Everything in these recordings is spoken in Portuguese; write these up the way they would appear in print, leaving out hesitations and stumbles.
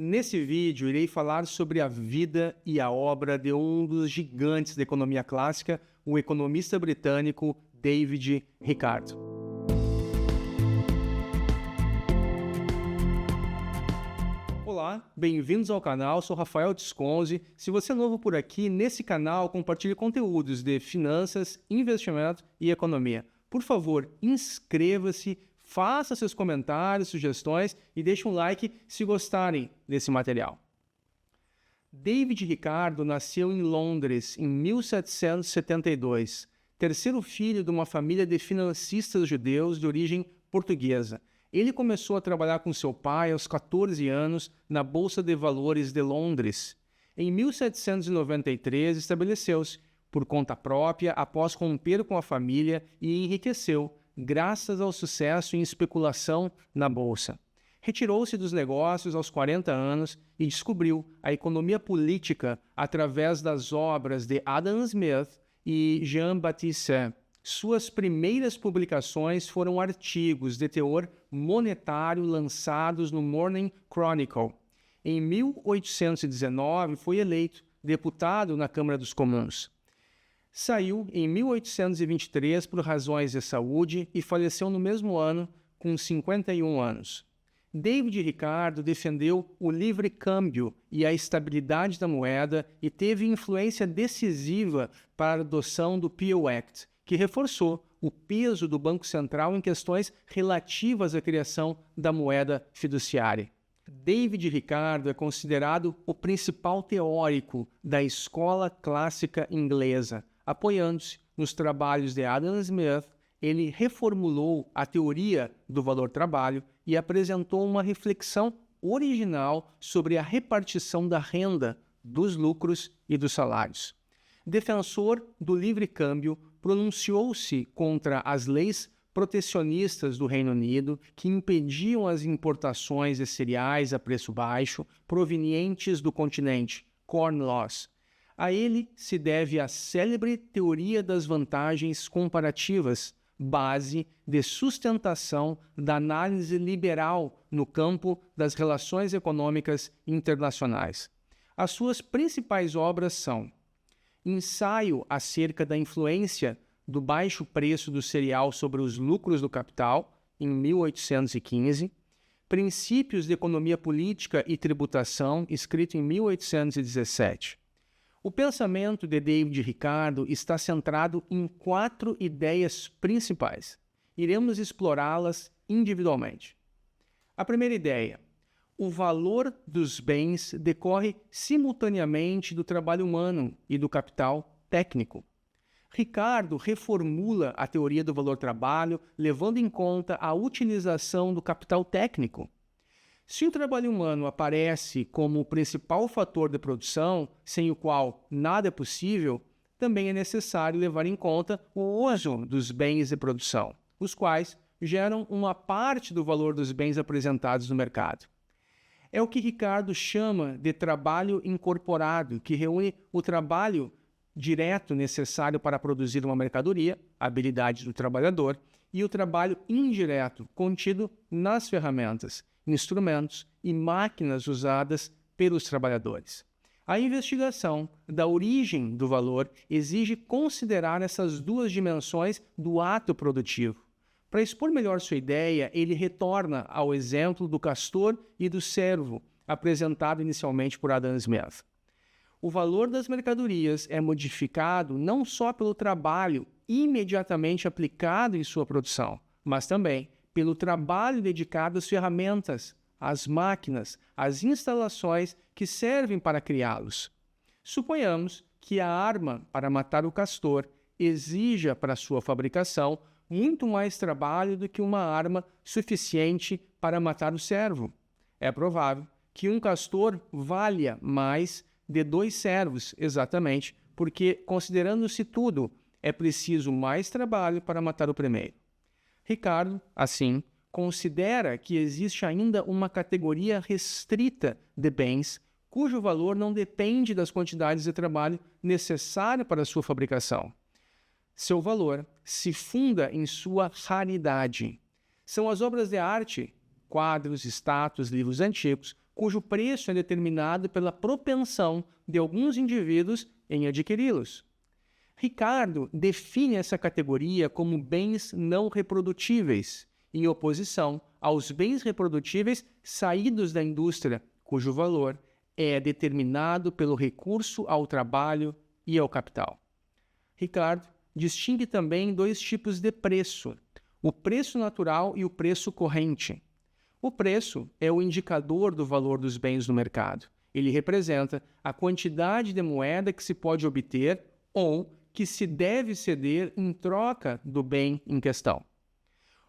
Nesse vídeo, irei falar sobre a vida e a obra de um dos gigantes da economia clássica, o economista britânico David Ricardo. Olá, bem-vindos ao canal, sou Rafael Tisconzi. Se você é novo por aqui, nesse canal compartilho conteúdos de finanças, investimento e economia. Por favor, inscreva-se, faça seus comentários, sugestões e deixe um like se gostarem desse material. David Ricardo nasceu em Londres em 1772, terceiro filho de uma família de financistas judeus de origem portuguesa. Ele começou a trabalhar com seu pai aos 14 anos na Bolsa de Valores de Londres. Em 1793, estabeleceu-se por conta própria após romper com a família e enriqueceu, graças ao sucesso em especulação na Bolsa. Retirou-se dos negócios aos 40 anos e descobriu a economia política através das obras de Adam Smith e Jean-Baptiste. Suas primeiras publicações foram artigos de teor monetário lançados no Morning Chronicle. Em 1819, foi eleito deputado na Câmara dos Comuns. Saiu em 1823 por razões de saúde e faleceu no mesmo ano, com 51 anos. David Ricardo defendeu o livre câmbio e a estabilidade da moeda e teve influência decisiva para a adoção do Peel Act, que reforçou o peso do Banco Central em questões relativas à criação da moeda fiduciária. David Ricardo é considerado o principal teórico da escola clássica inglesa. Apoiando-se nos trabalhos de Adam Smith, ele reformulou a teoria do valor-trabalho e apresentou uma reflexão original sobre a repartição da renda, dos lucros e dos salários. Defensor do livre câmbio, pronunciou-se contra as leis protecionistas do Reino Unido que impediam as importações de cereais a preço baixo provenientes do continente, Corn Laws. A ele se deve a célebre teoria das vantagens comparativas, base de sustentação da análise liberal no campo das relações econômicas internacionais. As suas principais obras são Ensaio acerca da influência do baixo preço do cereal sobre os lucros do capital, em 1815, Princípios de Economia Política e Tributação, escrito em 1817. O pensamento de David Ricardo está centrado em 4 ideias principais. Iremos explorá-las individualmente. A primeira ideia: o valor dos bens decorre simultaneamente do trabalho humano e do capital técnico. Ricardo reformula a teoria do valor-trabalho, levando em conta a utilização do capital técnico. Se o trabalho humano aparece como o principal fator de produção, sem o qual nada é possível, também é necessário levar em conta o uso dos bens de produção, os quais geram uma parte do valor dos bens apresentados no mercado. É o que Ricardo chama de trabalho incorporado, que reúne o trabalho direto necessário para produzir uma mercadoria, a habilidade do trabalhador, e o trabalho indireto contido nas ferramentas, instrumentos e máquinas usadas pelos trabalhadores. A investigação da origem do valor exige considerar essas duas dimensões do ato produtivo. Para expor melhor sua ideia, ele retorna ao exemplo do castor e do servo, apresentado inicialmente por Adam Smith. O valor das mercadorias é modificado não só pelo trabalho imediatamente aplicado em sua produção, mas também pelo trabalho dedicado às ferramentas, às máquinas, às instalações que servem para criá-los. Suponhamos que a arma para matar o castor exija para sua fabricação muito mais trabalho do que uma arma suficiente para matar o servo. É provável que um castor valha mais de 2 servos, exatamente, porque, considerando-se tudo, é preciso mais trabalho para matar o primeiro. Ricardo, assim, considera que existe ainda uma categoria restrita de bens cujo valor não depende das quantidades de trabalho necessário para a sua fabricação. Seu valor se funda em sua raridade. São as obras de arte, quadros, estátuas, livros antigos, cujo preço é determinado pela propensão de alguns indivíduos em adquiri-los. Ricardo define essa categoria como bens não reprodutíveis, em oposição aos bens reprodutíveis saídos da indústria, cujo valor é determinado pelo recurso ao trabalho e ao capital. Ricardo distingue também dois tipos de preço: o preço natural e o preço corrente. O preço é o indicador do valor dos bens no mercado. Ele representa a quantidade de moeda que se pode obter ou que se deve ceder em troca do bem em questão.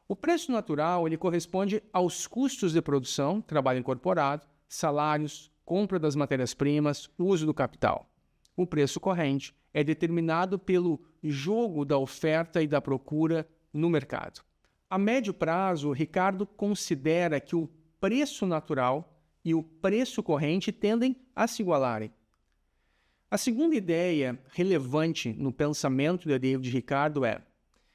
O preço natural ele corresponde aos custos de produção, trabalho incorporado, salários, compra das matérias-primas, uso do capital. O preço corrente é determinado pelo jogo da oferta e da procura no mercado. A médio prazo, Ricardo considera que o preço natural e o preço corrente tendem a se igualarem. A segunda ideia relevante no pensamento de David Ricardo é: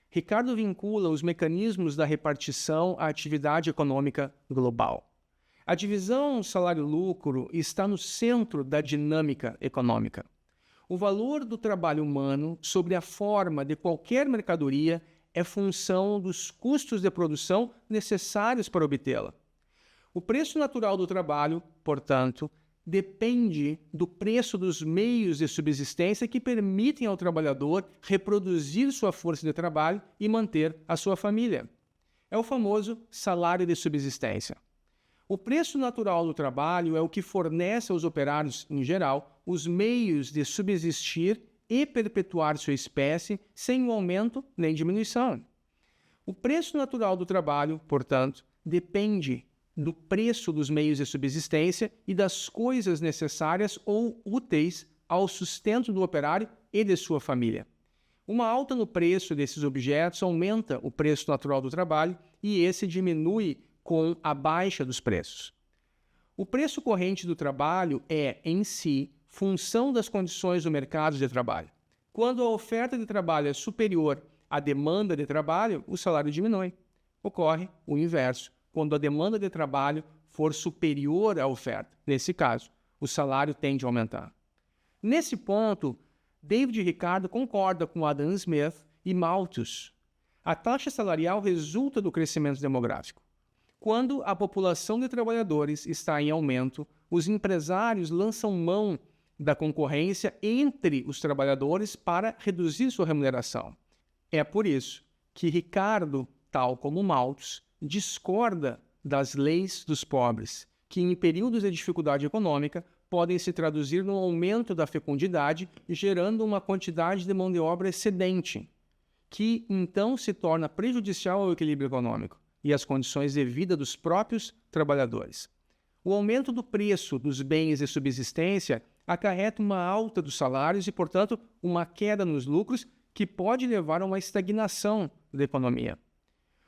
Ricardo vincula os mecanismos da repartição à atividade econômica global. A divisão salário-lucro está no centro da dinâmica econômica. O valor do trabalho humano sobre a forma de qualquer mercadoria é função dos custos de produção necessários para obtê-la. O preço natural do trabalho, portanto, depende do preço dos meios de subsistência que permitem ao trabalhador reproduzir sua força de trabalho e manter a sua família. É o famoso salário de subsistência. O preço natural do trabalho é o que fornece aos operários, em geral, os meios de subsistir e perpetuar sua espécie sem um aumento nem diminuição. O preço natural do trabalho, portanto, depende do preço dos meios de subsistência e das coisas necessárias ou úteis ao sustento do operário e de sua família. Uma alta no preço desses objetos aumenta o preço natural do trabalho e esse diminui com a baixa dos preços. O preço corrente do trabalho é, em si, função das condições do mercado de trabalho. Quando a oferta de trabalho é superior à demanda de trabalho, o salário diminui. Ocorre o inverso, quando a demanda de trabalho for superior à oferta. Nesse caso, o salário tende a aumentar. Nesse ponto, David Ricardo concorda com Adam Smith e Malthus. A taxa salarial resulta do crescimento demográfico. Quando a população de trabalhadores está em aumento, os empresários lançam mão da concorrência entre os trabalhadores para reduzir sua remuneração. É por isso que Ricardo, tal como Malthus, discorda das leis dos pobres, que em períodos de dificuldade econômica podem se traduzir no aumento da fecundidade, gerando uma quantidade de mão de obra excedente, que então se torna prejudicial ao equilíbrio econômico e às condições de vida dos próprios trabalhadores. O aumento do preço dos bens de subsistência acarreta uma alta dos salários e, portanto, uma queda nos lucros que pode levar a uma estagnação da economia.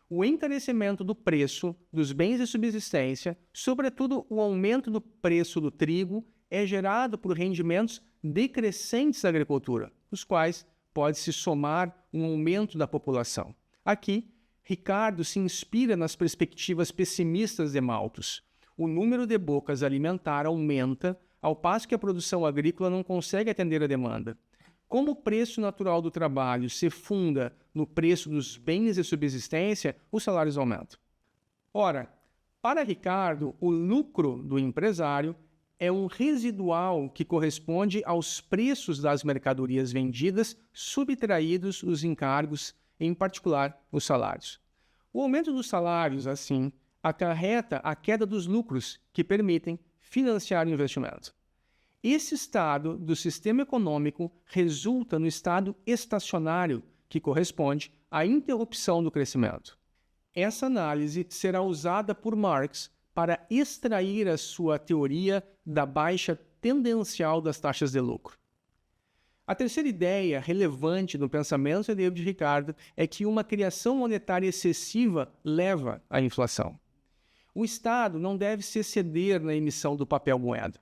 O encarecimento do preço dos bens de subsistência, sobretudo o aumento do preço do trigo, é gerado por rendimentos decrescentes da agricultura, os quais pode-se somar um aumento da população. Aqui, Ricardo se inspira nas perspectivas pessimistas de Malthus. O número de bocas a alimentar aumenta, ao passo que a produção agrícola não consegue atender a demanda. Como o preço natural do trabalho se funda no preço dos bens de subsistência, os salários aumentam. Ora, para Ricardo, o lucro do empresário é um residual que corresponde aos preços das mercadorias vendidas, subtraídos os encargos, em particular os salários. O aumento dos salários, assim, acarreta a queda dos lucros que permitem financiar o investimento. Esse estado do sistema econômico resulta no estado estacionário, que corresponde à interrupção do crescimento. Essa análise será usada por Marx para extrair a sua teoria da baixa tendencial das taxas de lucro. A terceira ideia relevante no pensamento de David Ricardo é que uma criação monetária excessiva leva à inflação. O Estado não deve se exceder na emissão do papel moeda.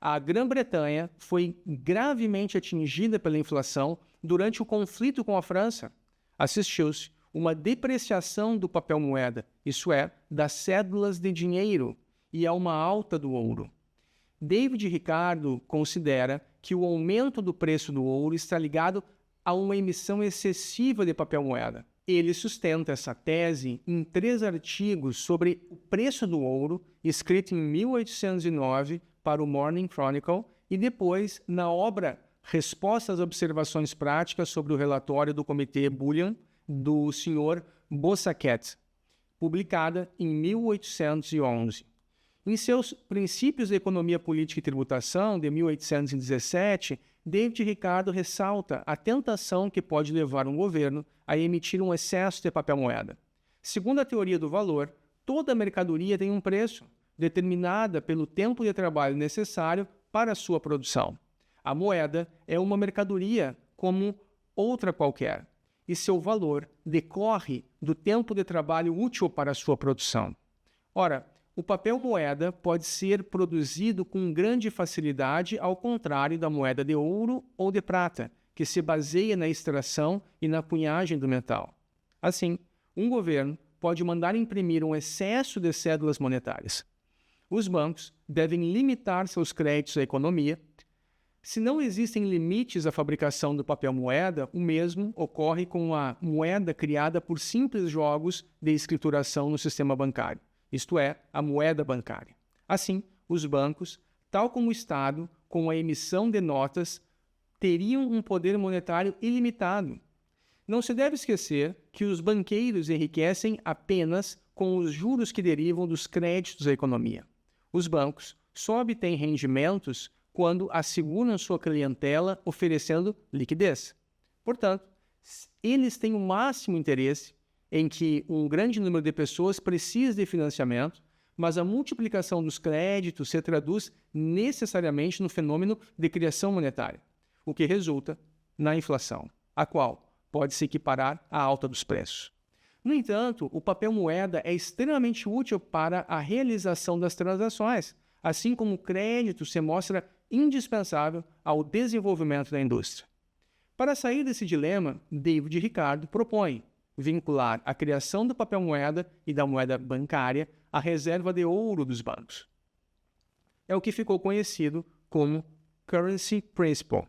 A Grã-Bretanha foi gravemente atingida pela inflação durante o conflito com a França. Assistiu-se uma depreciação do papel moeda, isso é, das cédulas de dinheiro, e a uma alta do ouro. David Ricardo considera que o aumento do preço do ouro está ligado a uma emissão excessiva de papel moeda. Ele sustenta essa tese em 3 artigos sobre o preço do ouro, escrito em 1809 para o Morning Chronicle, e depois na obra Resposta às Observações Práticas sobre o relatório do Comitê Bullion, do Sr. Bossaquet, publicada em 1811. Em seus Princípios de Economia Política e Tributação, de 1817, David Ricardo ressalta a tentação que pode levar um governo a emitir um excesso de papel moeda. Segundo a teoria do valor, toda mercadoria tem um preço, determinada pelo tempo de trabalho necessário para a sua produção. A moeda é uma mercadoria como outra qualquer, e seu valor decorre do tempo de trabalho útil para a sua produção. Ora, o papel moeda pode ser produzido com grande facilidade, ao contrário da moeda de ouro ou de prata, que se baseia na extração e na cunhagem do metal. Assim, um governo pode mandar imprimir um excesso de cédulas monetárias. Os bancos devem limitar seus créditos à economia. Se não existem limites à fabricação do papel moeda, o mesmo ocorre com a moeda criada por simples jogos de escrituração no sistema bancário, isto é, a moeda bancária. Assim, os bancos, tal como o Estado, com a emissão de notas, teriam um poder monetário ilimitado. Não se deve esquecer que os banqueiros enriquecem apenas com os juros que derivam dos créditos à economia. Os bancos só obtêm rendimentos quando asseguram sua clientela oferecendo liquidez. Portanto, eles têm o máximo interesse em que um grande número de pessoas precise de financiamento, mas a multiplicação dos créditos se traduz necessariamente no fenômeno de criação monetária, o que resulta na inflação, a qual pode se equiparar à alta dos preços. No entanto, o papel moeda é extremamente útil para a realização das transações, assim como o crédito se mostra indispensável ao desenvolvimento da indústria. Para sair desse dilema, David Ricardo propõe vincular a criação do papel moeda e da moeda bancária à reserva de ouro dos bancos. É o que ficou conhecido como Currency Principle.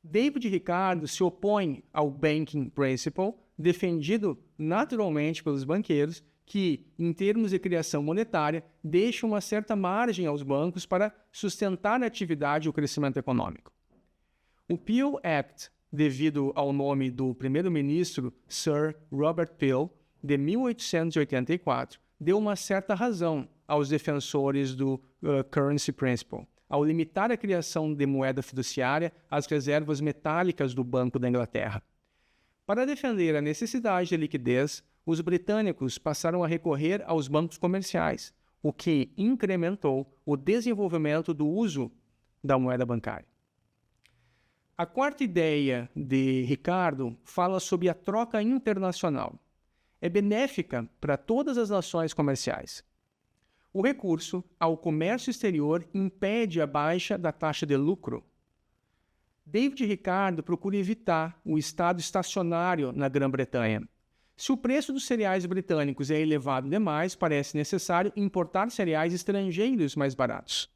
David Ricardo se opõe ao Banking Principle, defendido naturalmente pelos banqueiros, que, em termos de criação monetária, deixa uma certa margem aos bancos para sustentar a atividade e o crescimento econômico. O Peel Act, devido ao nome do primeiro-ministro Sir Robert Peel, de 1884, deu uma certa razão aos defensores do Currency Principle, ao limitar a criação de moeda fiduciária às reservas metálicas do Banco da Inglaterra. Para defender a necessidade de liquidez, os britânicos passaram a recorrer aos bancos comerciais, o que incrementou o desenvolvimento do uso da moeda bancária. A quarta ideia de Ricardo fala sobre a troca internacional. É benéfica para todas as nações comerciais. O recurso ao comércio exterior impede a baixa da taxa de lucro. David Ricardo procura evitar o estado estacionário na Grã-Bretanha. Se o preço dos cereais britânicos é elevado demais, parece necessário importar cereais estrangeiros mais baratos.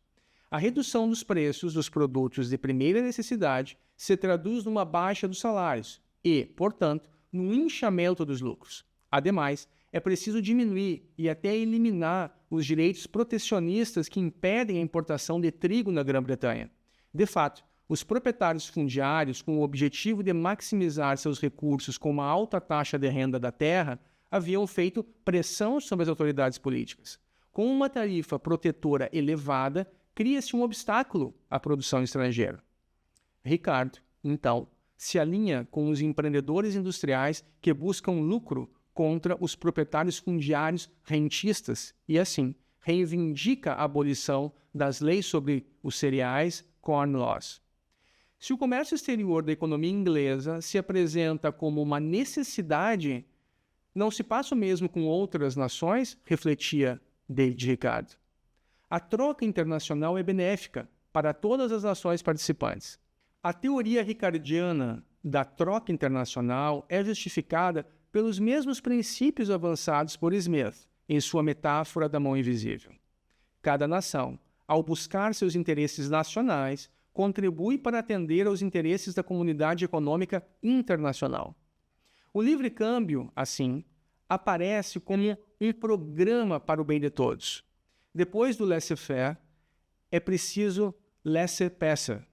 A redução dos preços dos produtos de primeira necessidade se traduz numa baixa dos salários e, portanto, no inchamento dos lucros. Ademais, é preciso diminuir e até eliminar os direitos protecionistas que impedem a importação de trigo na Grã-Bretanha. De fato, os proprietários fundiários, com o objetivo de maximizar seus recursos com uma alta taxa de renda da terra, haviam feito pressão sobre as autoridades políticas. Com uma tarifa protetora elevada, cria-se um obstáculo à produção estrangeira. Ricardo, então, se alinha com os empreendedores industriais que buscam lucro contra os proprietários fundiários rentistas e, assim, reivindica a abolição das leis sobre os cereais, Corn Laws. Se o comércio exterior da economia inglesa se apresenta como uma necessidade, não se passa o mesmo com outras nações, refletia David Ricardo. A troca internacional é benéfica para todas as nações participantes. A teoria ricardiana da troca internacional é justificada pelos mesmos princípios avançados por Smith em sua metáfora da mão invisível. Cada nação, ao buscar seus interesses nacionais, contribui para atender aos interesses da comunidade econômica internacional. O livre câmbio, assim, aparece como um programa para o bem de todos. Depois do laissez-faire, é preciso laissez-passer.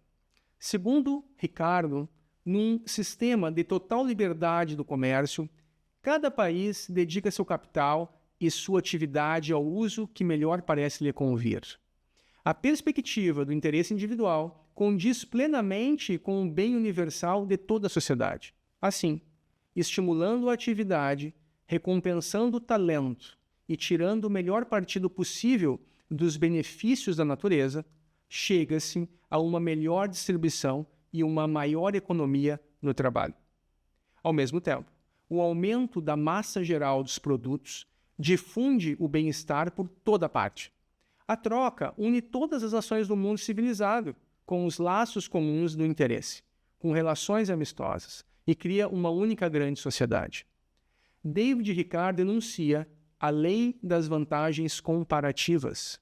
Segundo Ricardo, num sistema de total liberdade do comércio, cada país dedica seu capital e sua atividade ao uso que melhor parece lhe convir. A perspectiva do interesse individual condiz plenamente com o bem universal de toda a sociedade. Assim, estimulando a atividade, recompensando o talento e tirando o melhor partido possível dos benefícios da natureza, chega-se a uma melhor distribuição e uma maior economia no trabalho. Ao mesmo tempo, o aumento da massa geral dos produtos difunde o bem-estar por toda parte. A troca une todas as nações do mundo civilizado com os laços comuns do interesse, com relações amistosas, e cria uma única grande sociedade. David Ricardo enuncia a lei das vantagens comparativas.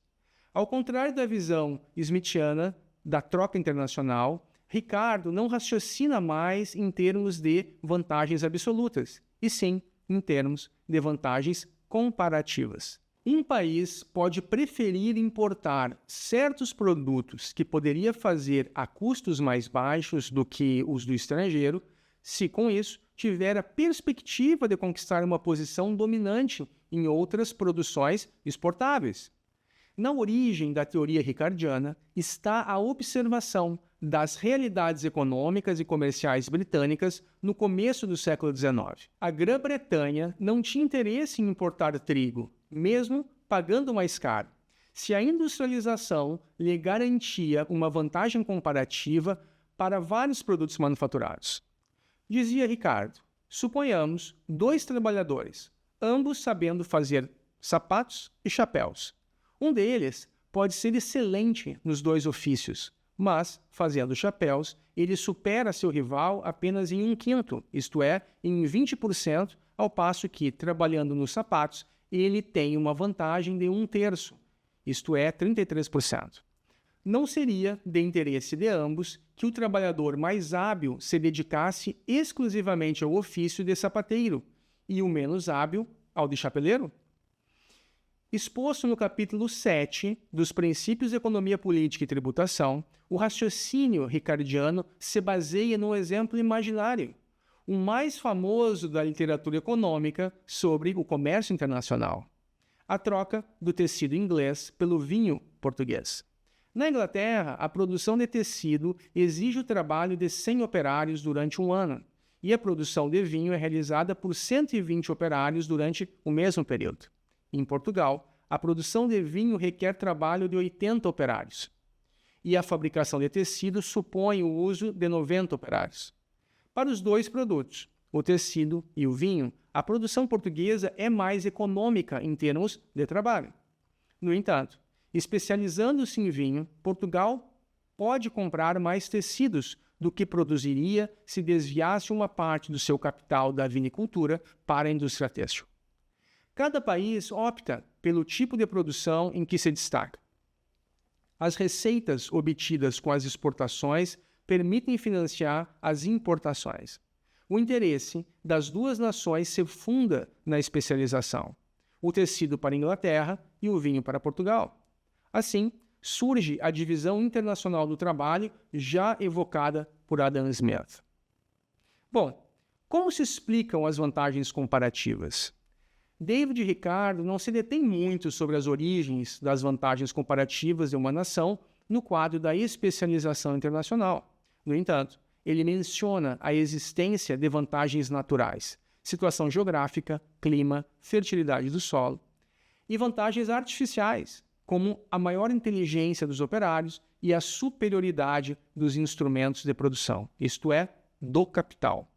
Ao contrário da visão smithiana da troca internacional, Ricardo não raciocina mais em termos de vantagens absolutas, e sim em termos de vantagens comparativas. Um país pode preferir importar certos produtos que poderia fazer a custos mais baixos do que os do estrangeiro, se com isso tiver a perspectiva de conquistar uma posição dominante em outras produções exportáveis. Na origem da teoria ricardiana está a observação das realidades econômicas e comerciais britânicas no começo do século XIX. A Grã-Bretanha não tinha interesse em importar trigo, mesmo pagando mais caro, se a industrialização lhe garantia uma vantagem comparativa para vários produtos manufaturados. Dizia Ricardo, suponhamos 2 trabalhadores, ambos sabendo fazer sapatos e chapéus. Um deles pode ser excelente nos 2 ofícios, mas, fazendo chapéus, ele supera seu rival apenas em 1/5, isto é, em 20%, ao passo que, trabalhando nos sapatos, ele tem uma vantagem de 1/3, isto é, 33%. Não seria de interesse de ambos que o trabalhador mais hábil se dedicasse exclusivamente ao ofício de sapateiro e o menos hábil ao de chapeleiro? Exposto no capítulo 7 dos Princípios de Economia Política e Tributação, o raciocínio ricardiano se baseia num exemplo imaginário, o mais famoso da literatura econômica sobre o comércio internacional: a troca do tecido inglês pelo vinho português. Na Inglaterra, a produção de tecido exige o trabalho de 100 operários durante um ano, e a produção de vinho é realizada por 120 operários durante o mesmo período. Em Portugal, a produção de vinho requer trabalho de 80 operários, e a fabricação de tecido supõe o uso de 90 operários. Para os 2 produtos, o tecido e o vinho, a produção portuguesa é mais econômica em termos de trabalho. No entanto, especializando-se em vinho, Portugal pode comprar mais tecidos do que produziria se desviasse uma parte do seu capital da vinicultura para a indústria têxtil. Cada país opta pelo tipo de produção em que se destaca. As receitas obtidas com as exportações permitem financiar as importações. O interesse das 2 nações se funda na especialização: o tecido para a Inglaterra e o vinho para Portugal. Assim, surge a divisão internacional do trabalho já evocada por Adam Smith. Bom, como se explicam as vantagens comparativas? David Ricardo não se detém muito sobre as origens das vantagens comparativas de uma nação no quadro da especialização internacional. No entanto, ele menciona a existência de vantagens naturais, situação geográfica, clima, fertilidade do solo, e vantagens artificiais, como a maior inteligência dos operários e a superioridade dos instrumentos de produção, isto é, do capital.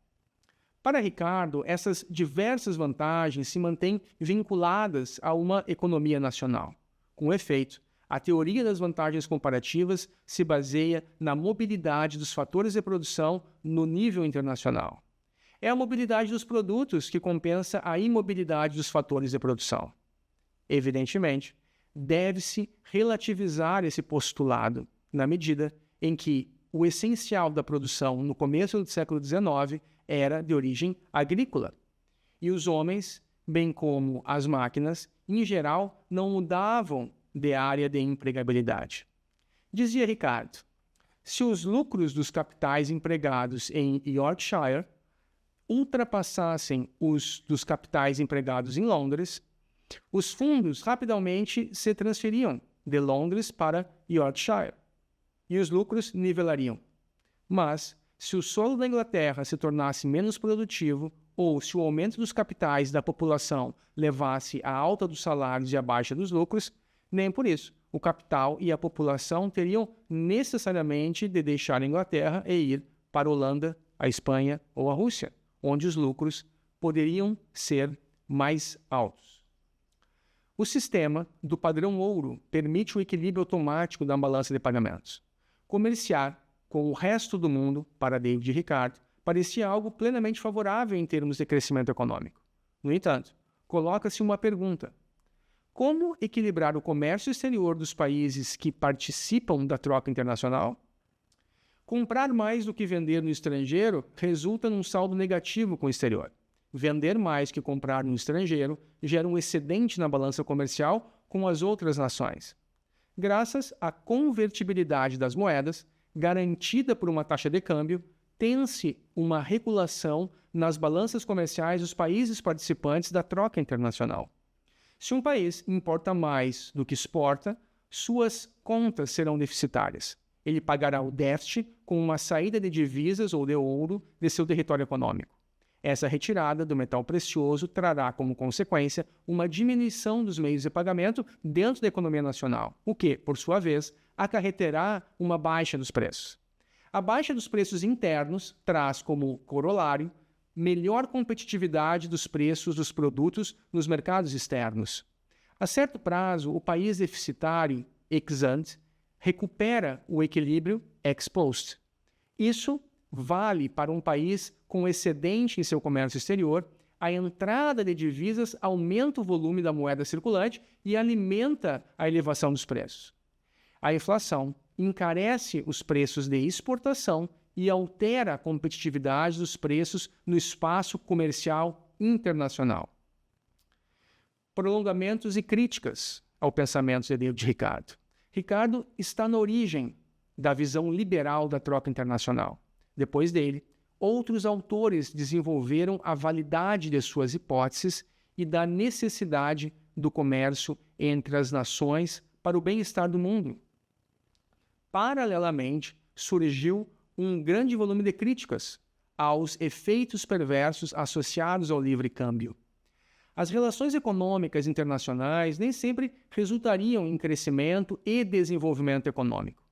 Para Ricardo, essas diversas vantagens se mantêm vinculadas a uma economia nacional. Com efeito, a teoria das vantagens comparativas se baseia na mobilidade dos fatores de produção no nível internacional. É a mobilidade dos produtos que compensa a imobilidade dos fatores de produção. Evidentemente, deve-se relativizar esse postulado, na medida em que o essencial da produção no começo do século XIX era de origem agrícola. E os homens, bem como as máquinas, em geral, não mudavam de área de empregabilidade. Dizia Ricardo, se os lucros dos capitais empregados em Yorkshire ultrapassassem os dos capitais empregados em Londres, os fundos rapidamente se transferiam de Londres para Yorkshire e os lucros nivelariam. Mas, se o solo da Inglaterra se tornasse menos produtivo ou se o aumento dos capitais da população levasse à alta dos salários e à baixa dos lucros, nem por isso o capital e a população teriam necessariamente de deixar a Inglaterra e ir para a Holanda, a Espanha ou a Rússia, onde os lucros poderiam ser mais altos. O sistema do padrão ouro permite o equilíbrio automático da balança de pagamentos. Comerciar com o resto do mundo, para David Ricardo, parecia algo plenamente favorável em termos de crescimento econômico. No entanto, coloca-se uma pergunta: como equilibrar o comércio exterior dos países que participam da troca internacional? Comprar mais do que vender no estrangeiro resulta num saldo negativo com o exterior. Vender mais que comprar no estrangeiro gera um excedente na balança comercial com as outras nações. Graças à convertibilidade das moedas, garantida por uma taxa de câmbio, tem-se uma regulação nas balanças comerciais dos países participantes da troca internacional. Se um país importa mais do que exporta, suas contas serão deficitárias. Ele pagará o déficit com uma saída de divisas ou de ouro de seu território econômico. Essa retirada do metal precioso trará como consequência uma diminuição dos meios de pagamento dentro da economia nacional, o que, por sua vez, acarreterá uma baixa dos preços. A baixa dos preços internos traz como corolário melhor competitividade dos preços dos produtos nos mercados externos. A certo prazo, o país deficitário, ex ante, recupera o equilíbrio ex post. Isso vale para um país com excedente em seu comércio exterior. A entrada de divisas aumenta o volume da moeda circulante e alimenta a elevação dos preços. A inflação encarece os preços de exportação e altera a competitividade dos preços no espaço comercial internacional. Prolongamentos e críticas ao pensamento de David Ricardo. Ricardo está na origem da visão liberal da troca internacional. Depois dele, outros autores desenvolveram a validade de suas hipóteses e da necessidade do comércio entre as nações para o bem-estar do mundo. Paralelamente, surgiu um grande volume de críticas aos efeitos perversos associados ao livre câmbio. As relações econômicas internacionais nem sempre resultariam em crescimento e desenvolvimento econômico.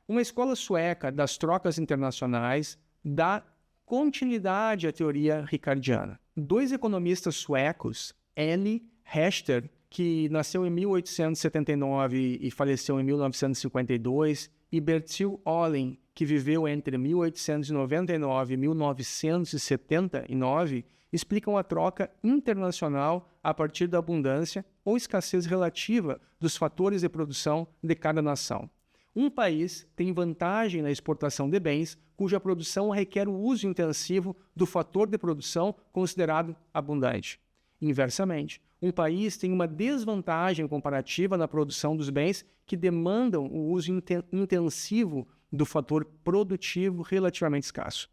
Uma escola sueca das trocas internacionais dá continuidade à teoria ricardiana. Dois economistas suecos, Eli Hechter, que nasceu em 1879 e faleceu em 1952, e Bertil Ohlin, que viveu entre 1899 e 1979, explicam a troca internacional a partir da abundância ou escassez relativa dos fatores de produção de cada nação. Um país tem vantagem na exportação de bens cuja produção requer o uso intensivo do fator de produção considerado abundante. Inversamente, um país tem uma desvantagem comparativa na produção dos bens que demandam o uso intensivo do fator produtivo relativamente escasso.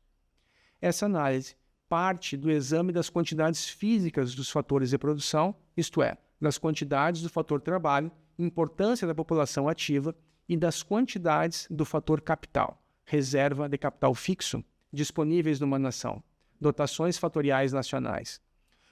Essa análise parte do exame das quantidades físicas dos fatores de produção, isto é, das quantidades do fator trabalho, importância da população ativa e das quantidades do fator capital, reserva de capital fixo, disponíveis numa nação, dotações fatoriais nacionais.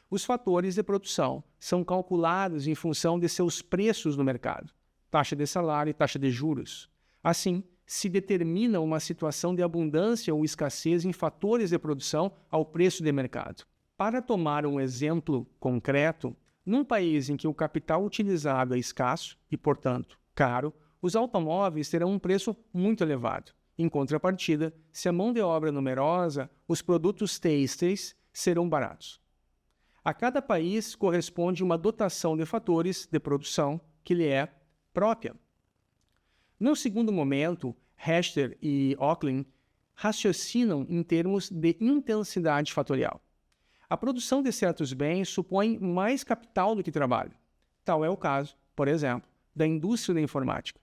Os fatores de produção são calculados em função de seus preços no mercado, taxa de salário e taxa de juros. Assim, se determina uma situação de abundância ou escassez em fatores de produção ao preço de mercado. Para tomar um exemplo concreto, num país em que o capital utilizado é escasso e, portanto, caro, os automóveis terão um preço muito elevado. Em contrapartida, se a mão de obra é numerosa, os produtos têxteis serão baratos. A cada país corresponde uma dotação de fatores de produção, que lhe é própria. No segundo momento, Hester e Ocklin raciocinam em termos de intensidade fatorial. A produção de certos bens supõe mais capital do que trabalho. Tal é o caso, por exemplo, da indústria da informática.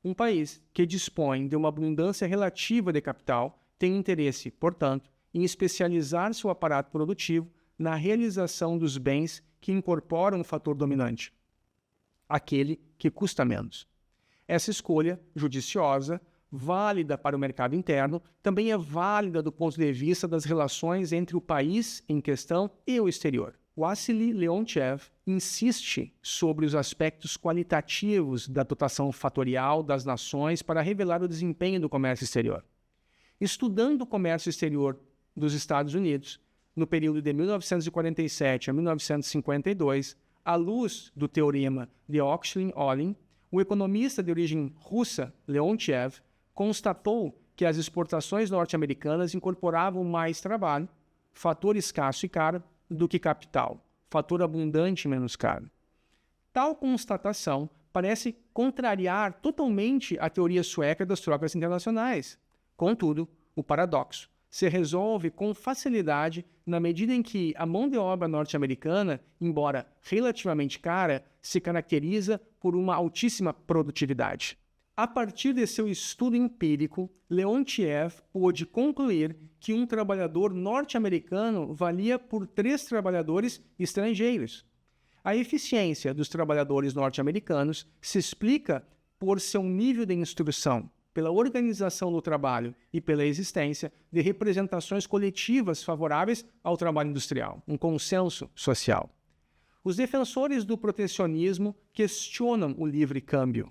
Um país que dispõe de uma abundância relativa de capital tem interesse, portanto, em especializar seu aparato produtivo na realização dos bens que incorporam um fator dominante, aquele que custa menos. Essa escolha judiciosa, válida para o mercado interno, também é válida do ponto de vista das relações entre o país em questão e o exterior. Wassily Leontiev insiste sobre os aspectos qualitativos da dotação fatorial das nações para revelar o desempenho do comércio exterior. Estudando o comércio exterior dos Estados Unidos, no período de 1947 a 1952, à luz do teorema de Oechslin-Ohlin, o economista de origem russa Leontiev constatou que as exportações norte-americanas incorporavam mais trabalho, fator escasso e caro, do que capital, fator abundante e menos caro. Tal constatação parece contrariar totalmente a teoria sueca das trocas internacionais. Contudo, o paradoxo se resolve com facilidade na medida em que a mão de obra norte-americana, embora relativamente cara, se caracteriza por uma altíssima produtividade. A partir de seu estudo empírico, Leontiev pôde concluir que um trabalhador norte-americano valia por 3 trabalhadores estrangeiros. A eficiência dos trabalhadores norte-americanos se explica por seu nível de instrução, pela organização do trabalho e pela existência de representações coletivas favoráveis ao trabalho industrial, um consenso social. Os defensores do protecionismo questionam o livre câmbio.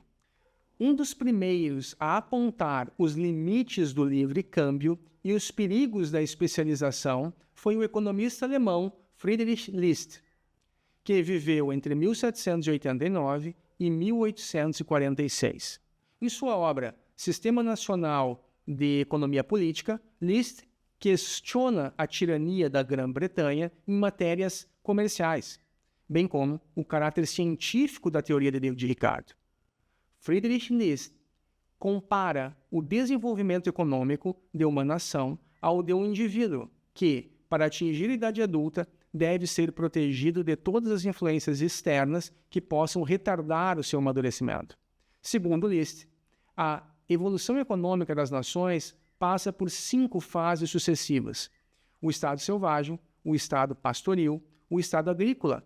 Um dos primeiros a apontar os limites do livre câmbio e os perigos da especialização foi o economista alemão Friedrich List, que viveu entre 1789 e 1846. Em sua obra Sistema Nacional de Economia Política, List questiona a tirania da Grã-Bretanha em matérias comerciais, bem como o caráter científico da teoria de Ricardo. Friedrich List compara o desenvolvimento econômico de uma nação ao de um indivíduo que, para atingir a idade adulta, deve ser protegido de todas as influências externas que possam retardar o seu amadurecimento. Segundo List, a evolução econômica das nações passa por 5 fases sucessivas: o estado selvagem, o estado pastoril, o estado agrícola,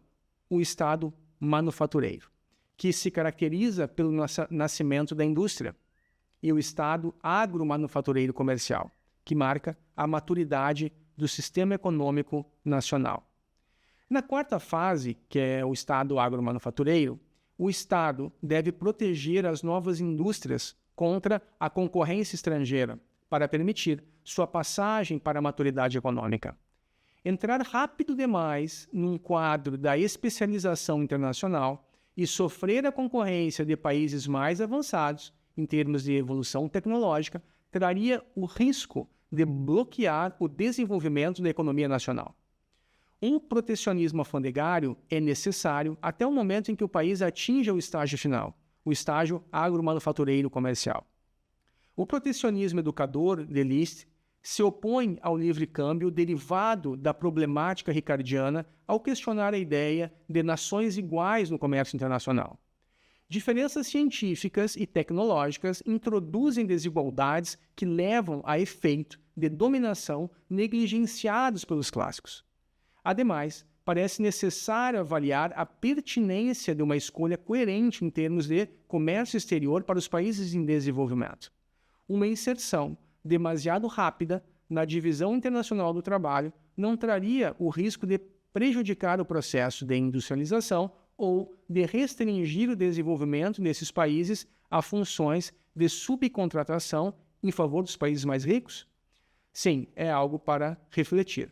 o estado manufatureiro, que se caracteriza pelo nascimento da indústria, e o estado agromanufatureiro comercial, que marca a maturidade do sistema econômico nacional. Na 4ª fase, que é o estado agromanufatureiro, o Estado deve proteger as novas indústrias contra a concorrência estrangeira, para permitir sua passagem para a maturidade econômica. Entrar rápido demais num quadro da especialização internacional e sofrer a concorrência de países mais avançados em termos de evolução tecnológica traria o risco de bloquear o desenvolvimento da economia nacional. Um protecionismo alfandegário é necessário até o momento em que o país atinja o estágio final, o estágio agromanufatureiro comercial. O protecionismo educador de List se opõe ao livre câmbio derivado da problemática ricardiana ao questionar a ideia de nações iguais no comércio internacional. Diferenças científicas e tecnológicas introduzem desigualdades que levam a efeito de dominação negligenciados pelos clássicos. Ademais, parece necessário avaliar a pertinência de uma escolha coerente em termos de comércio exterior para os países em desenvolvimento. Uma inserção demasiado rápida na divisão internacional do trabalho não traria o risco de prejudicar o processo de industrialização ou de restringir o desenvolvimento desses países a funções de subcontratação em favor dos países mais ricos? Sim, é algo para refletir.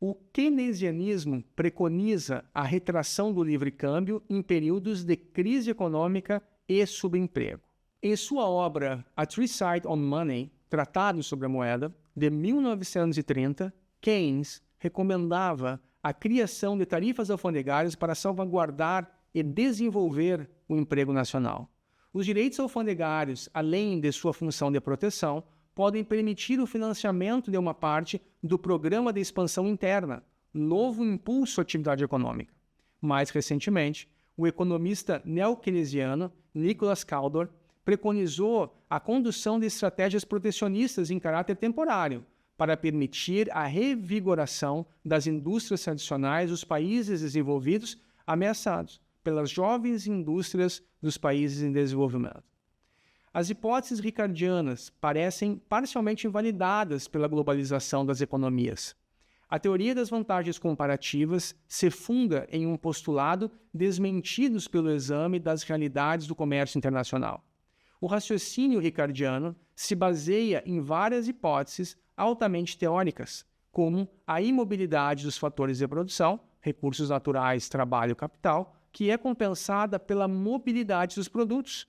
O keynesianismo preconiza a retração do livre câmbio em períodos de crise econômica e subemprego. Em sua obra A Treatise on Money, Tratado sobre a Moeda, de 1930, Keynes recomendava a criação de tarifas alfandegárias para salvaguardar e desenvolver o emprego nacional. Os direitos alfandegários, além de sua função de proteção, podem permitir o financiamento de uma parte do Programa de Expansão Interna, novo impulso à atividade econômica. Mais recentemente, o economista neo-keynesiano Nicholas Kaldor preconizou a condução de estratégias protecionistas em caráter temporário para permitir a revigoração das indústrias tradicionais dos países desenvolvidos ameaçados pelas jovens indústrias dos países em desenvolvimento. As hipóteses ricardianas parecem parcialmente invalidadas pela globalização das economias. A teoria das vantagens comparativas se funda em um postulado desmentidos pelo exame das realidades do comércio internacional. O raciocínio ricardiano se baseia em várias hipóteses altamente teóricas, como a imobilidade dos fatores de produção, recursos naturais, trabalho e capital, que é compensada pela mobilidade dos produtos.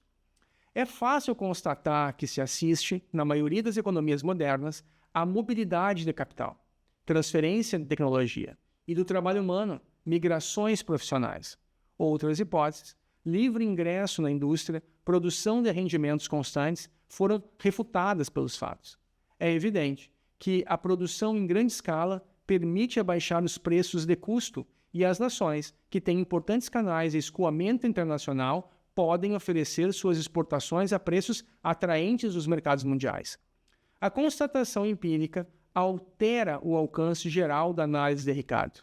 É fácil constatar que se assiste, na maioria das economias modernas, à mobilidade de capital, transferência de tecnologia e do trabalho humano, migrações profissionais. Outras hipóteses, livre ingresso na indústria, produção de rendimentos constantes, foram refutadas pelos fatos. É evidente que a produção em grande escala permite abaixar os preços de custo e as nações que têm importantes canais de escoamento internacional podem oferecer suas exportações a preços atraentes dos mercados mundiais. A constatação empírica altera o alcance geral da análise de Ricardo.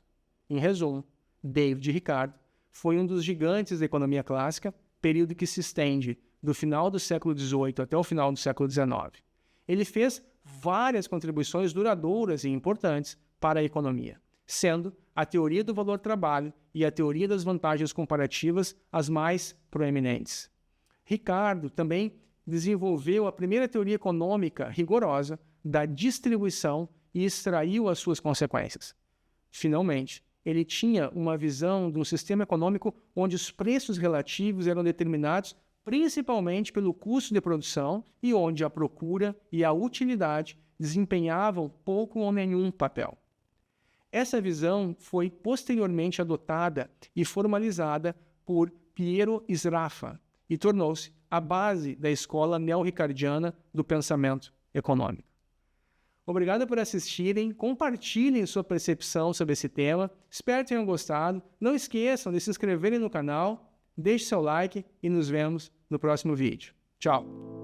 Em resumo, David Ricardo foi um dos gigantes da economia clássica, período que se estende do final do século XVIII até o final do século XIX. Ele fez várias contribuições duradouras e importantes para a economia, sendo a teoria do valor-trabalho e a teoria das vantagens comparativas as mais proeminentes. Ricardo também desenvolveu a primeira teoria econômica rigorosa da distribuição e extraiu as suas consequências. Finalmente, ele tinha uma visão de um sistema econômico onde os preços relativos eram determinados principalmente pelo custo de produção e onde a procura e a utilidade desempenhavam pouco ou nenhum papel. Essa visão foi posteriormente adotada e formalizada por Piero Sraffa e tornou-se a base da escola neo-ricardiana do pensamento econômico. Obrigado por assistirem, compartilhem sua percepção sobre esse tema, espero que tenham gostado, não esqueçam de se inscreverem no canal, deixe seu like e nos vemos no próximo vídeo. Tchau!